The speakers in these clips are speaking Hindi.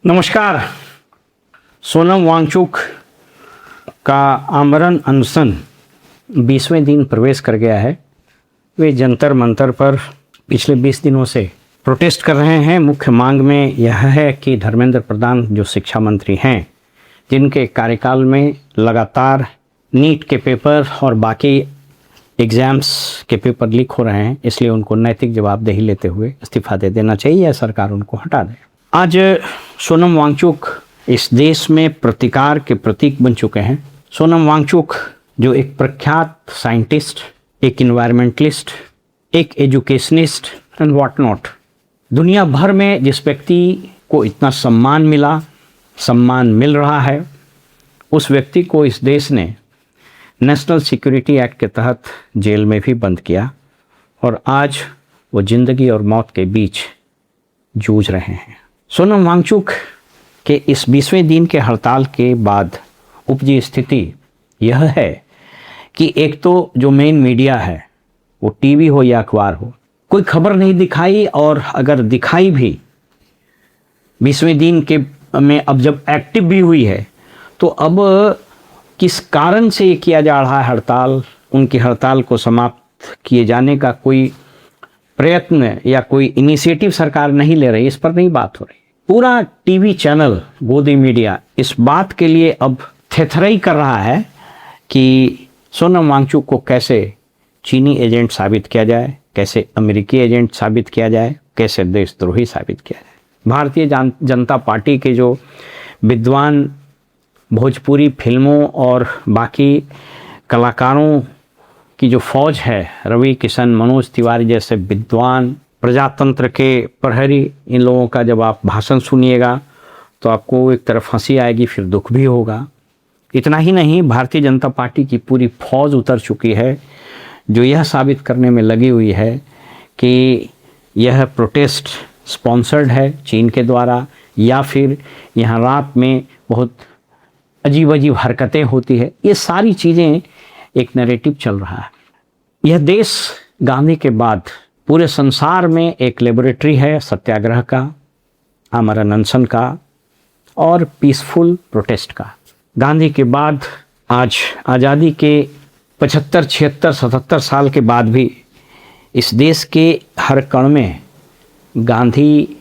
नमस्कार। सोनम वांगचुक का आमरण अनशन 20वें दिन प्रवेश कर गया है। वे जंतर मंतर पर पिछले 20 दिनों से प्रोटेस्ट कर रहे हैं। मुख्य मांग में यह है कि धर्मेंद्र प्रधान जो शिक्षा मंत्री हैं, जिनके कार्यकाल में लगातार नीट के पेपर और बाकी एग्ज़ाम्स के पेपर लीक हो रहे हैं, इसलिए उनको नैतिक जवाबदेही लेते हुए इस्तीफा दे देना चाहिए या सरकार उनको हटा दे। आज सोनम वांगचुक इस देश में प्रतिकार के प्रतीक बन चुके हैं। सोनम वांगचुक जो एक प्रख्यात साइंटिस्ट, एक इन्वायरमेंटलिस्ट, एक एजुकेशनिस्ट एंड व्हाट नॉट, दुनिया भर में जिस व्यक्ति को इतना सम्मान मिल रहा है, उस व्यक्ति को इस देश ने नेशनल सिक्योरिटी एक्ट के तहत जेल में भी बंद किया और आज वो ज़िंदगी और मौत के बीच जूझ रहे हैं। सोनम वांगचुक के इस 20वें दिन के हड़ताल के बाद उपजी स्थिति यह है कि एक तो जो मेन मीडिया है, वो टीवी हो या अखबार हो, कोई खबर नहीं दिखाई, और अगर दिखाई भी 20वें दिन के में अब जब एक्टिव भी हुई है, तो अब किस कारण से ये किया जा रहा है हड़ताल, उनकी हड़ताल को समाप्त किए जाने का कोई प्रयत्न या कोई इनिशिएटिव सरकार नहीं ले रही, इस पर नहीं बात हो रही। पूरा टीवी चैनल गोदी मीडिया इस बात के लिए अब थेथराई कर रहा है कि सोनम वांगचुक को कैसे चीनी एजेंट साबित किया जाए, कैसे अमेरिकी एजेंट साबित किया जाए, कैसे देशद्रोही साबित किया जाए। भारतीय जनता पार्टी के जो विद्वान भोजपुरी फिल्मों और बाकी कलाकारों की जो फौज है, रवि किशन, मनोज तिवारी जैसे विद्वान, प्रजातंत्र के प्रहरी, इन लोगों का जब आप भाषण सुनिएगा तो आपको एक तरफ हंसी आएगी, फिर दुख भी होगा। इतना ही नहीं, भारतीय जनता पार्टी की पूरी फौज उतर चुकी है, जो यह साबित करने में लगी हुई है कि यह प्रोटेस्ट स्पॉन्सर्ड है चीन के द्वारा, या फिर यहाँ रात में बहुत अजीब अजीब हरकतें होती है। ये सारी चीज़ें एक नैरेटिव चल रहा है। यह देश गांधी के बाद पूरे संसार में एक लेबोरेटरी है सत्याग्रह का, आमरण अनशन का और पीसफुल प्रोटेस्ट का। गांधी के बाद आज आज़ादी के 75, 76, 77 साल के बाद भी इस देश के हर कण में गांधी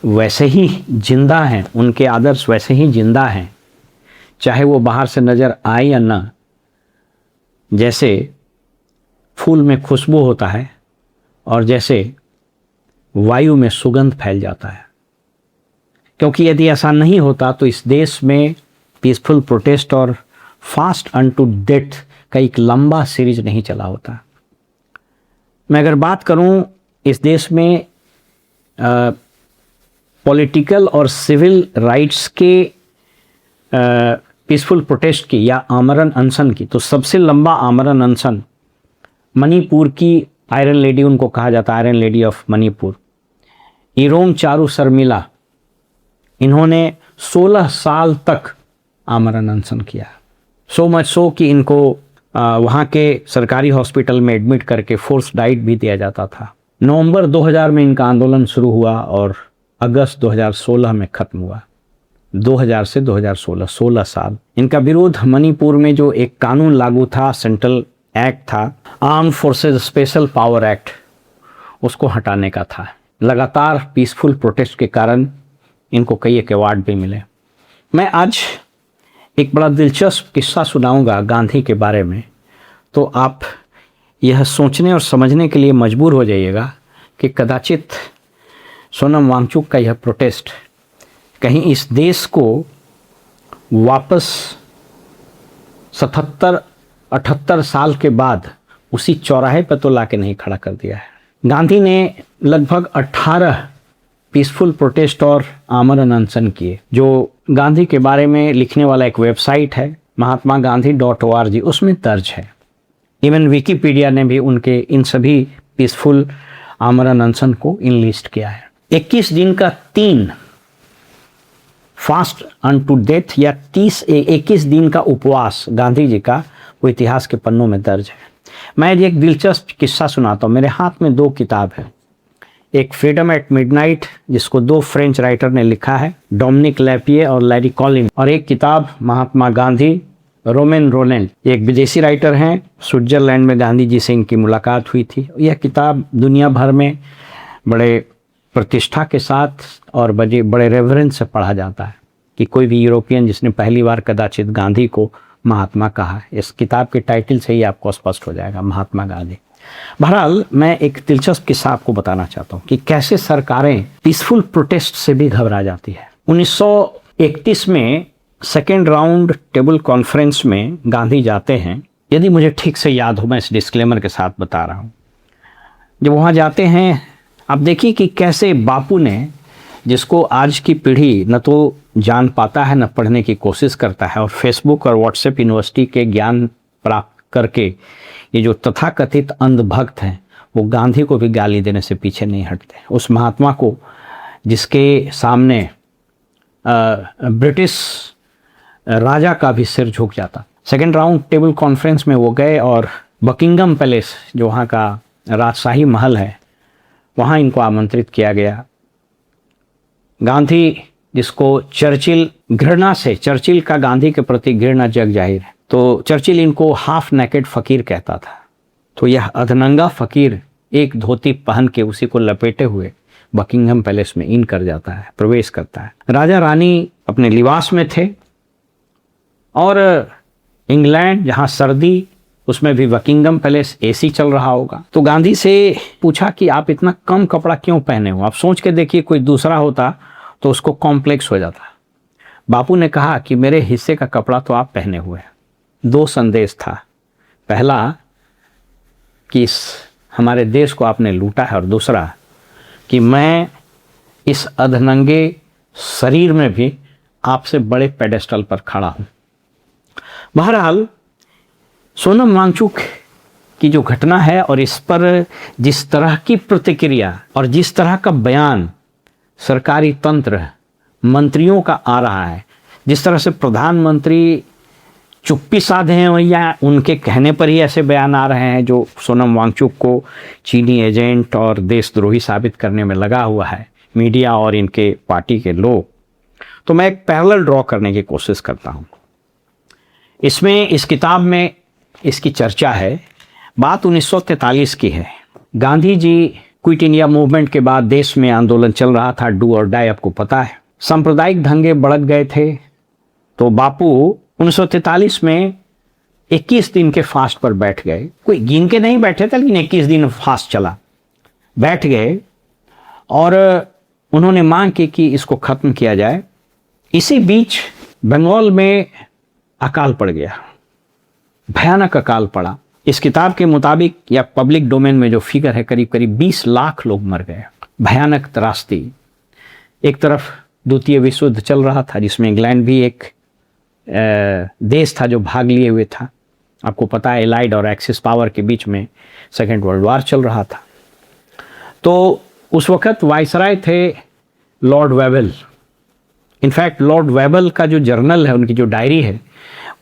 वैसे ही जिंदा हैं, उनके आदर्श वैसे ही जिंदा हैं, चाहे वो बाहर से नज़र आए या ना। जैसे फूल में खुशबू होता है और जैसे वायु में सुगंध फैल जाता है, क्योंकि यदि ऐसा नहीं होता तो इस देश में पीसफुल प्रोटेस्ट और फास्ट अनटू डेथ का एक लंबा सीरीज नहीं चला होता। मैं अगर बात करूं इस देश में पॉलिटिकल और सिविल राइट्स के पीसफुल प्रोटेस्ट की या आमरण अनशन की, तो सबसे लंबा आमरण अनशन मणिपुर की आयरन लेडी, उनको कहा जाता है iron lady of Manipur, Irom Charu Sharmila, इन्होंने 16 साल तक आमरण अनशन किया। सो मच सो कि इनको वहाँ के सरकारी हॉस्पिटल में एडमिट करके फोर्स डाइट भी दिया जाता था। नवंबर 2000 में इनका आंदोलन शुरू हुआ और अगस्त 2016 में ख़त्म हुआ। 2000 से 2016, 16 साल। इनका विरोध मणिपुर में जो एक कानून लागू था, सेंट्रल एक्ट था, armed forces special power act, उसको हटाने का था। लगातार पीसफुल प्रोटेस्ट के कारण इनको कई एक अवार्ड भी मिले। मैं आज एक बड़ा दिलचस्प किस्सा सुनाऊंगा गांधी के बारे में, तो आप यह सोचने और समझने के लिए मजबूर हो जाइएगा कि कदाचित सोनम वांगचुक का यह प्रोटेस्ट कहीं इस देश को वापस 77-78 साल के बाद उसी चौराहे पर तो लाके नहीं खड़ा कर दिया है। गांधी ने लगभग 18 पीसफुल प्रोटेस्ट और आमरण अनशन किए। जो गांधी के बारे में लिखने वाला एक वेबसाइट है mahatmagandhi.org, उसमें दर्ज है। इवन विकिपीडिया ने भी उनके इन सभी पीसफुल आमरण अनशन को इनलिस्ट किया है। 21 दिन का 3 फास्ट अनटू डेथ या 21 दिन का उपवास गांधी जी का, वो इतिहास के पन्नों में दर्ज है। मैं एक दिलचस्प किस्सा सुनाता हूँ। मेरे हाथ में 2 किताब है। एक फ्रीडम एट मिडनाइट जिसको दो फ्रेंच राइटर ने लिखा है, डोमिनिक लैपिए और लैरी कॉलिन, और एक किताब महात्मा गांधी, रोमेन रोलैंड, एक विदेशी राइटर हैं, स्विट्जरलैंड में गांधी जी से इनकी मुलाकात हुई थी। यह किताब दुनिया भर में बड़े प्रतिष्ठा के साथ और बड़े रेवरेंस से पढ़ा जाता है कि कोई भी यूरोपियन जिसने पहली बार कदाचित गांधी को महात्मा कहा। इस किताब के टाइटल से ही आपको स्पष्ट हो जाएगा, महात्मा गांधी। बहरहाल मैं एक दिलचस्प किस्सा आपको बताना चाहता हूँ कि कैसे सरकारें पीसफुल प्रोटेस्ट से भी घबरा जाती है। 1931 में सेकेंड राउंड टेबल कॉन्फ्रेंस में गांधी जाते हैं, यदि मुझे ठीक से याद हो, मैं इस डिस्क्लेमर के साथ बता रहा हूँ। जब वहाँ जाते हैं, आप देखिए कि कैसे बापू ने, जिसको आज की पीढ़ी न तो जान पाता है न पढ़ने की कोशिश करता है, और फेसबुक और व्हाट्सएप यूनिवर्सिटी के ज्ञान प्राप्त करके ये जो तथाकथित अंधभक्त हैं, वो गांधी को भी गाली देने से पीछे नहीं हटते। उस महात्मा को जिसके सामने ब्रिटिश राजा का भी सिर झुक जाता। सेकेंड राउंड टेबल कॉन्फ्रेंस में वो गए और बकिंगम पैलेस, जो वहाँ का राजशाही महल है, वहाँ इनको आमंत्रित किया गया। गांधी, जिसको चर्चिल घृणा से, चर्चिल का गांधी के प्रति घृणा जग जाहिर है, तो चर्चिल इनको हाफ नेकेड फकीर कहता था। तो यह अधनंगा फकीर एक धोती पहन के उसी को लपेटे हुए बकिंगम पैलेस में इन कर जाता है, प्रवेश करता है। राजा रानी अपने लिबास में थे और इंग्लैंड जहाँ सर्दी, उसमें भी बकिंगम पैलेस एसी चल रहा होगा। तो गांधी से पूछा कि आप इतना कम कपड़ा क्यों पहने हो। आप सोच के देखिए, कोई दूसरा होता तो उसको कॉम्प्लेक्स हो जाता। बापू ने कहा कि मेरे हिस्से का कपड़ा तो आप पहने हुए हैं। दो संदेश था, पहला कि इस हमारे देश को आपने लूटा है, और दूसरा कि मैं इस अधनंगे शरीर में भी आपसे बड़े पेडेस्टल पर खड़ा हूँ। बहरहाल सोनम वांगचुक की जो घटना है और इस पर जिस तरह की प्रतिक्रिया और जिस तरह का बयान सरकारी तंत्र, मंत्रियों का आ रहा है, जिस तरह से प्रधानमंत्री चुप्पी साधे हैं या उनके कहने पर ही ऐसे बयान आ रहे हैं जो सोनम वांगचुक को चीनी एजेंट और देशद्रोही साबित करने में लगा हुआ है मीडिया और इनके पार्टी के लोग, तो मैं एक पैरेलल ड्रॉ करने की कोशिश करता हूँ। इसमें, इस किताब में इसकी चर्चा है। बात 1943 की है। Gandhi ji quit India movement के बाद देश में आंदोलन चल रहा था, डू और डाई, आपको पता है। सांप्रदायिक दंगे भड़क गए थे, तो बापू 1943 में 21 दिन के फास्ट पर बैठ गए। कोई गिन के नहीं बैठे थे, लेकिन 21 दिन फास्ट चला, बैठ गए और उन्होंने मांग की कि इसको खत्म किया जाए। इसी बीच बंगाल में अकाल पड़ गया, भयानक अकाल पड़ा। इस किताब के मुताबिक या पब्लिक डोमेन में जो फिगर है, करीब करीब 20 लाख लोग मर गए। भयानक त्रासदी। एक तरफ द्वितीय विश्व युद्ध चल रहा था, जिसमें इंग्लैंड भी एक देश था जो भाग लिए हुए था। आपको पता है, एलाइड और एक्सिस पावर के बीच में सेकेंड वर्ल्ड वार चल रहा था। तो उस वक्त वाइसराय थे लॉर्ड वेबल। इनफैक्ट लॉर्ड वेबल का जो जर्नल है, उनकी जो डायरी है,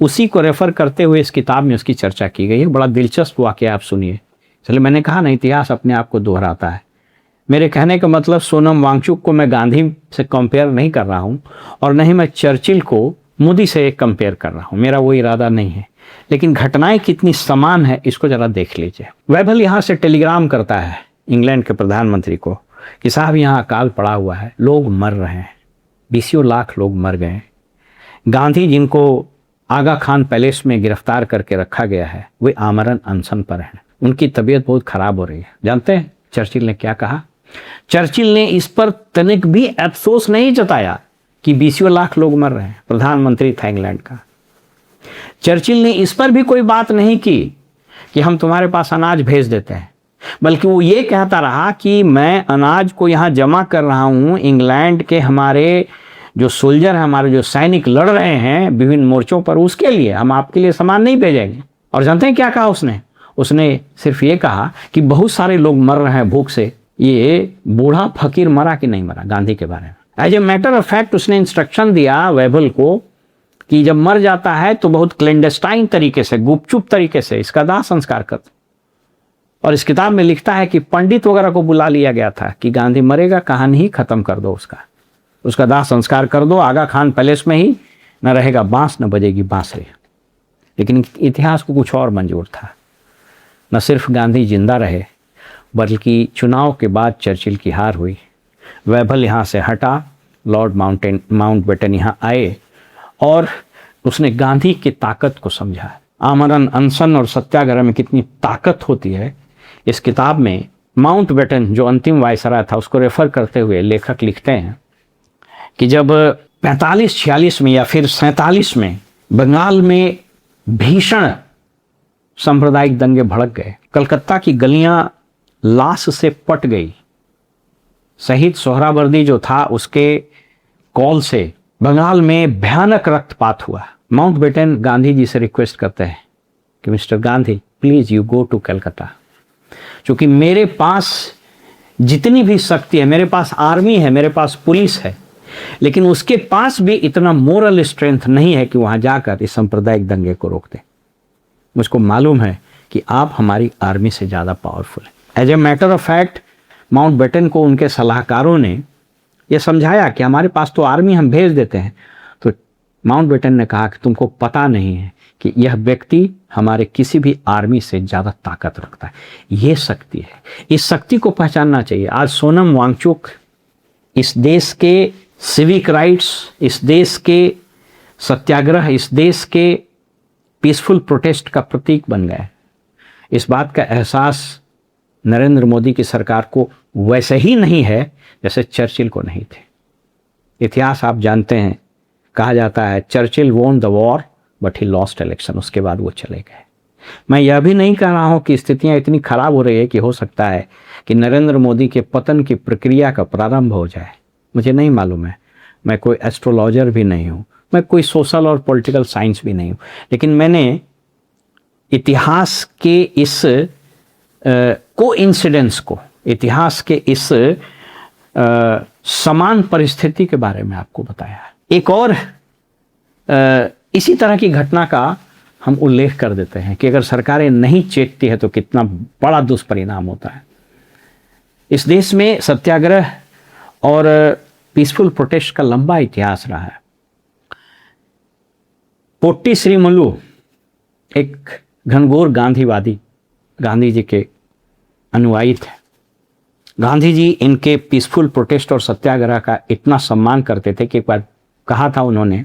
उसी को रेफर करते हुए इस किताब में उसकी चर्चा की गई है। बड़ा दिलचस्प वाकया, आप सुनिए। चलिए, मैंने कहा ना, इतिहास अपने आप को दोहराता है। मेरे कहने का मतलब, सोनम वांगचुक को मैं गांधी से कंपेयर नहीं कर रहा हूँ और न ही मैं चर्चिल को मोदी से कंपेयर कर रहा हूँ, मेरा वो इरादा नहीं है। लेकिन घटनाएं कितनी समान है, इसको जरा देख लीजिए। वेबल यहाँ से टेलीग्राम करता है इंग्लैंड के प्रधानमंत्री को कि साहब, यहाँ अकाल पड़ा हुआ है, लोग मर रहे हैं, 20 लाख लोग मर गए। गांधी, जिनको आगा खान पैलेस में गिरफ्तार करके रखा गया है, वे आमरण अनशन पर हैं, उनकी तबीयत बहुत खराब हो रही है। जानते हैं चर्चिल ने क्या कहा? चर्चिल ने इस पर तनिक भी अफसोस नहीं जताया कि 20 लाख लोग मर रहे हैं। प्रधानमंत्री था इंग्लैंड का। चर्चिल ने इस पर भी कोई बात नहीं की कि हम तुम्हारे पास अनाज भेज देते हैं, बल्कि वो ये कहता रहा कि मैं अनाज को यहाँ जमा कर रहा हूँ, इंग्लैंड के हमारे जो सोल्जर हैं, हमारे जो सैनिक लड़ रहे हैं विभिन्न मोर्चों पर, उसके लिए हम आपके लिए सामान नहीं भेजेंगे। और जानते हैं क्या कहा उसने? उसने सिर्फ ये कहा कि बहुत सारे लोग मर रहे हैं भूख से, ये बूढ़ा फकीर मरा कि नहीं मरा, गांधी के बारे में। As a matter of fact उसने इंस्ट्रक्शन दिया वेबल को कि जब मर जाता है तो बहुत क्लैंडस्टाइन तरीके से, गुपचुप तरीके से इसका दाह संस्कार कर। और इस किताब में लिखता है कि पंडित वगैरह को बुला लिया गया था कि गांधी मरेगा, कहानी ही खत्म कर दो, उसका दाह संस्कार कर दो, आगा खान पैलेस में ही, न रहेगा बांस न बजेगी बांसुरी। लेकिन इतिहास को कुछ और मंजूर था। न सिर्फ गांधी जिंदा रहे, बल्कि चुनाव के बाद चर्चिल की हार हुई, वेबल यहाँ से हटा, लॉर्ड माउंटबेटन यहाँ आए और उसने गांधी की ताकत को समझा। आमरण अनशन और सत्याग्रह में कितनी ताकत होती है, इस किताब में माउंटबेटन जो अंतिम वायसराय था उसको रेफर करते हुए लेखक लिखते हैं कि जब 45-46 में या फिर 47 में बंगाल में भीषण सांप्रदायिक दंगे भड़क गए, कलकत्ता की गलियां लाश से पट गई, शहीद सोहरावर्दी जो था उसके कॉल से बंगाल में भयानक रक्तपात हुआ। माउंटबेटन गांधी जी से रिक्वेस्ट करते हैं कि Mister Gandhi please you go to Calcutta, क्योंकि मेरे पास जितनी भी शक्ति है, मेरे पास आर्मी है, मेरे पास पुलिस है, लेकिन उसके पास भी इतना मोरल स्ट्रेंथ नहीं है कि वहां जाकर इस सांप्रदायिक दंगे को रोक दे। मुझको मालूम है कि आप हमारी आर्मी से ज़्यादा पावरफुल हैं। As a matter of fact Mountbatten को उनके सलाहकारों ने यह समझाया कि हमारे पास तो आर्मी हम भेज देते हैं, तो माउंटबेटन ने कहा कि तुमको पता नहीं है कि यह व्यक्ति हमारे किसी भी आर्मी से ज़्यादा ताकत रखता है। ये शक्ति है, इस शक्ति को पहचानना चाहिए। आज सोनम वांगचुक इस देश के सिविक राइट्स, इस देश के सत्याग्रह, इस देश के पीसफुल प्रोटेस्ट का प्रतीक बन गए। इस बात का एहसास नरेंद्र मोदी की सरकार को वैसे ही नहीं है जैसे चर्चिल को नहीं थे। इतिहास आप जानते हैं, कहा जाता है Churchill won the war but he lost election, उसके बाद वो चले गए। मैं यह भी नहीं कह रहा हूं कि स्थितियां इतनी खराब हो रही है कि हो सकता है कि नरेंद्र मोदी के पतन की प्रक्रिया का प्रारंभ हो जाए, मुझे नहीं मालूम है। मैं कोई एस्ट्रोलॉजर भी नहीं हूं, मैं कोई सोशल और पॉलिटिकल साइंस भी नहीं हूं, लेकिन मैंने इतिहास के इस कोइंसिडेंस को, इतिहास के इस समान परिस्थिति के बारे में आपको बताया है। एक और इसी तरह की घटना का हम उल्लेख कर देते हैं कि अगर सरकारें नहीं चेतती है तो कितना बड़ा दुष्परिणाम होता है। इस देश में सत्याग्रह और पीसफुल प्रोटेस्ट का लंबा इतिहास रहा है। पोट्टी श्रीमल्लू एक घनघोर गांधीवादी, गांधी जी के अनुयायी थे। गांधी जी इनके पीसफुल प्रोटेस्ट और सत्याग्रह का इतना सम्मान करते थे कि एक बार कहा था उन्होंने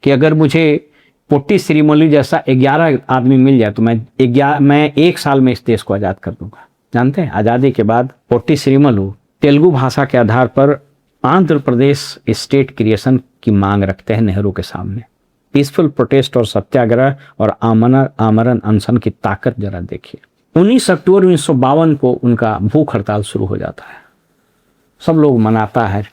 कि अगर मुझे पोट्टी श्रीमल्लू जैसा 11 आदमी मिल जाए तो मैं 1 साल में इस देश को आज़ाद कर दूंगा। जानते हैं, आज़ादी के बाद पोट्टी श्रीमल्लू तेलुगु भाषा के आधार पर आंध्र प्रदेश स्टेट क्रिएशन की मांग रखते हैं नेहरू के सामने। पीसफुल प्रोटेस्ट और सत्याग्रह और आमरण अनशन की ताकत जरा देखिए। 19 अक्टूबर 1952 को उनका भूख हड़ताल शुरू हो जाता है, सब लोग मनाता है।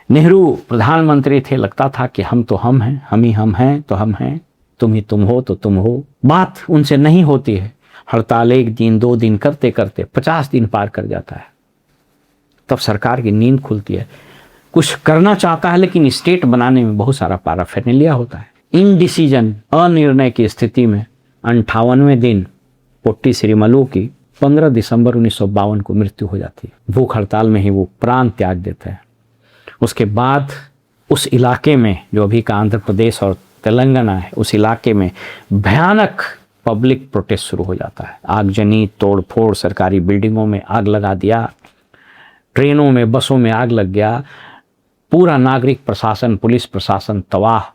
नेहरू प्रधानमंत्री थे, लगता था कि हम तो हम हैं, हम ही हम हैं तो हम हैं, तुम ही तुम हो तो तुम हो। बात उनसे नहीं होती है। हड़ताल 1 दिन 2 दिन करते करते 50 दिन पार कर जाता है। तब सरकार की नींद खुलती है। कुछ करना चाहता है लेकिन स्टेट बनाने में बहुत सारा पैराफेर्नालिया होता है। इनडिसीजन, अनिर्णय की स्थिति में 58वें दिन पोट्टी श्रीमल्लू की 15 दिसंबर 1952 को मृत्यु हो जाती है। भूख हड़ताल में ही वो प्राण त्याग देते हैं। उसके बाद उस इलाके में, जो अभी का आंध्र प्रदेश और तेलंगाना है, उस इलाके में भयानक पब्लिक प्रोटेस्ट शुरू हो जाता है। आगजनी, तोड़फोड़, सरकारी बिल्डिंगों में आग लगा दिया, ट्रेनों में, बसों में आग लग गया। पूरा नागरिक प्रशासन, पुलिस प्रशासन तबाह।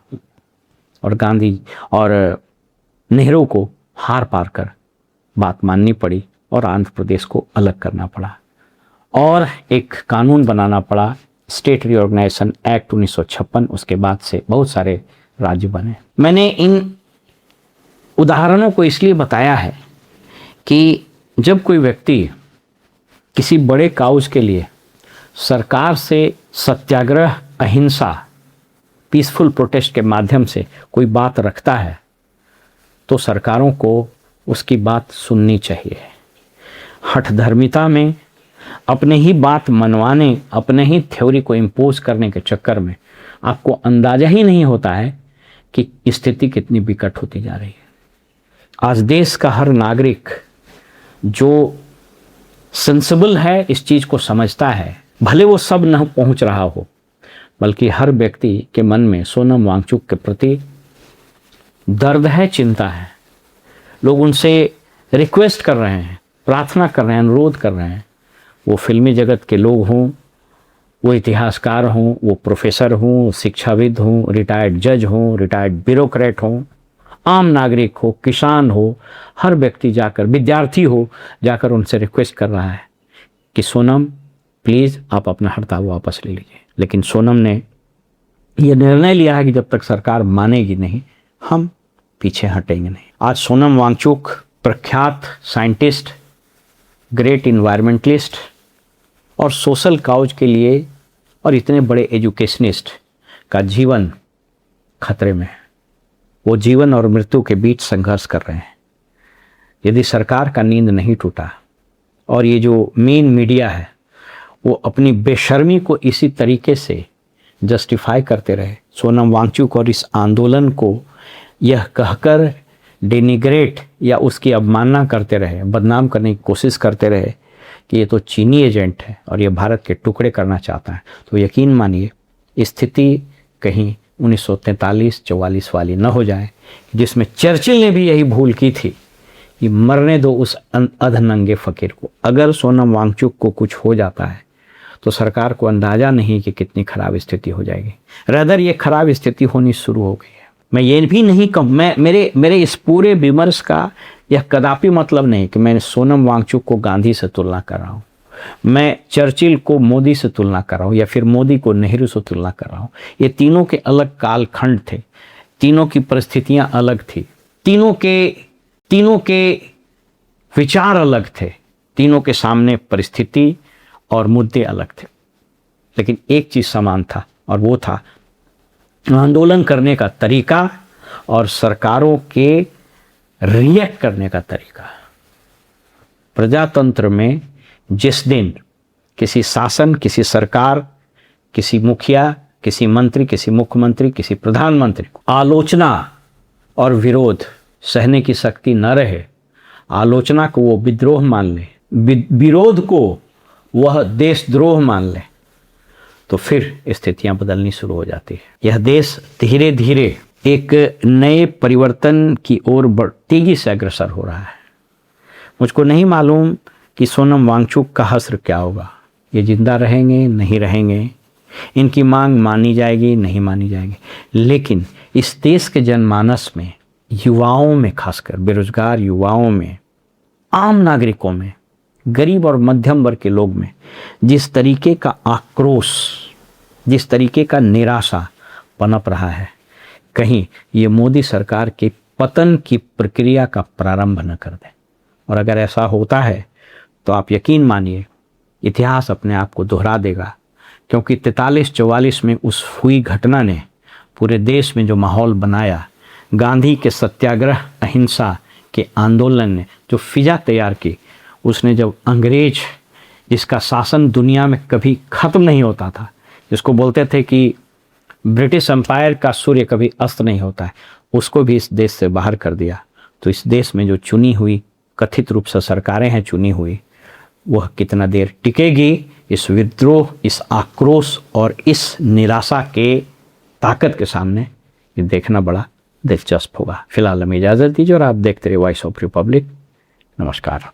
और गांधी और नेहरू को हार पार कर बात माननी पड़ी और आंध्र प्रदेश को अलग करना पड़ा और एक कानून बनाना पड़ा, स्टेट रीऑर्गेनाइजेशन एक्ट 1956। उसके बाद से बहुत सारे राज्य बने। मैंने इन उदाहरणों को इसलिए बताया है कि जब कोई व्यक्ति किसी बड़े काउज के लिए सरकार से सत्याग्रह, अहिंसा, पीसफुल प्रोटेस्ट के माध्यम से कोई बात रखता है तो सरकारों को उसकी बात सुननी चाहिए। हठधर्मिता में अपने ही बात मनवाने, अपने ही थ्योरी को इम्पोज करने के चक्कर में आपको अंदाजा ही नहीं होता है कि स्थिति कितनी विकट होती जा रही है। आज देश का हर नागरिक जो सेंसिबल है, इस चीज़ को समझता है, भले वो सब न पहुंच रहा हो, बल्कि हर व्यक्ति के मन में सोनम वांगचुक के प्रति दर्द है, चिंता है। लोग उनसे रिक्वेस्ट कर रहे हैं, प्रार्थना कर रहे हैं, अनुरोध कर रहे हैं। वो फिल्मी जगत के लोग हों, वो इतिहासकार हों, वो प्रोफेसर हों, शिक्षाविद हों, रिटायर्ड जज हों, रिटायर्ड ब्यूरोक्रेट हों, आम नागरिक हो, किसान हो, हर व्यक्ति जाकर, विद्यार्थी हो, जाकर उनसे रिक्वेस्ट कर रहा है कि सोनम प्लीज़ आप अपना हड़ताल वापस ले लीजिए। लेकिन सोनम ने यह निर्णय लिया है कि जब तक सरकार मानेगी नहीं, हम पीछे हटेंगे नहीं। आज सोनम वांगचुक प्रख्यात साइंटिस्ट, ग्रेट इन्वायरमेंटलिस्ट और सोशल काउज के लिए और इतने बड़े एजुकेशनिस्ट का जीवन खतरे में है। वो जीवन और मृत्यु के बीच संघर्ष कर रहे हैं। यदि सरकार का नींद नहीं टूटा और ये जो मेन मीडिया है वो अपनी बेशर्मी को इसी तरीके से जस्टिफाई करते रहे, सोनम वांगचुक और इस आंदोलन को यह कहकर डेनिग्रेट या उसकी अवमानना करते रहे, बदनाम करने की कोशिश करते रहे कि ये तो चीनी एजेंट है और ये भारत के टुकड़े करना चाहता है, तो यकीन मानिए स्थिति कहीं 1943-44 वाली न हो जाए, जिसमें चर्चिल ने भी यही भूल की थी कि मरने दो उस अधनंगे फ़कीर को। अगर सोनम वांगचुक को कुछ हो जाता है तो सरकार को अंदाज़ा नहीं कि कितनी ख़राब स्थिति हो जाएगी। रदर ये ख़राब स्थिति होनी शुरू हो गई है। मैं ये भी नहीं कहूँ, मेरे इस पूरे विमर्श का यह कदापि मतलब नहीं कि मैं सोनम वांगचुक को गांधी से तुलना कर रहा हूँ, मैं चर्चिल को मोदी से तुलना कर रहा हूँ या फिर मोदी को नेहरू से तुलना कर रहा हूँ। ये तीनों के अलग कालखंड थे, तीनों की परिस्थितियाँ अलग थी, तीनों के विचार अलग थे, तीनों के सामने परिस्थिति और मुद्दे अलग थे। लेकिन एक चीज़ समान था और वो था आंदोलन करने का तरीका और सरकारों के रिएक्ट करने का तरीका। प्रजातंत्र में जिस दिन किसी शासन, किसी सरकार, किसी मुखिया, किसी मंत्री, किसी मुख्यमंत्री, किसी प्रधानमंत्री को आलोचना और विरोध सहने की शक्ति न रहे, आलोचना को वो विद्रोह मान ले, विरोध को वह देशद्रोह मान ले, तो फिर स्थितियां बदलनी शुरू हो जाती है। यह देश धीरे धीरे एक नए परिवर्तन की ओर तेजी से अग्रसर हो रहा है। मुझको नहीं मालूम कि सोनम वांगचुक का हश्र क्या होगा, ये जिंदा रहेंगे नहीं रहेंगे, इनकी मांग मानी जाएगी नहीं मानी जाएगी। लेकिन इस देश के जनमानस में, युवाओं में, खासकर बेरोजगार युवाओं में, आम नागरिकों में, गरीब और मध्यम वर्ग के लोग में जिस तरीके का आक्रोश, जिस तरीके का निराशा पनप रहा है, कहीं ये मोदी सरकार के पतन की प्रक्रिया का प्रारंभ न कर दे। और अगर ऐसा होता है तो आप यकीन मानिए इतिहास अपने आप को दोहरा देगा, क्योंकि 43-44 में उस हुई घटना ने पूरे देश में जो माहौल बनाया, गांधी के सत्याग्रह अहिंसा के आंदोलन ने जो फिजा तैयार की, उसने जब अंग्रेज, जिसका शासन दुनिया में कभी ख़त्म नहीं होता था, जिसको बोलते थे कि ब्रिटिश एम्पायर का सूर्य कभी अस्त नहीं होता है, उसको भी इस देश से बाहर कर दिया। तो इस देश में जो चुनी हुई, कथित रूप से सरकारें हैं चुनी हुई, वह कितना देर टिकेगी, इस विद्रोह, इस आक्रोश और इस निराशा के ताकत के सामने ये देखना बड़ा दिलचस्प होगा। फिलहाल हमें इजाज़त दीजिए और आप देखते रहिए वॉइस ऑफ रिपब्लिक। नमस्कार।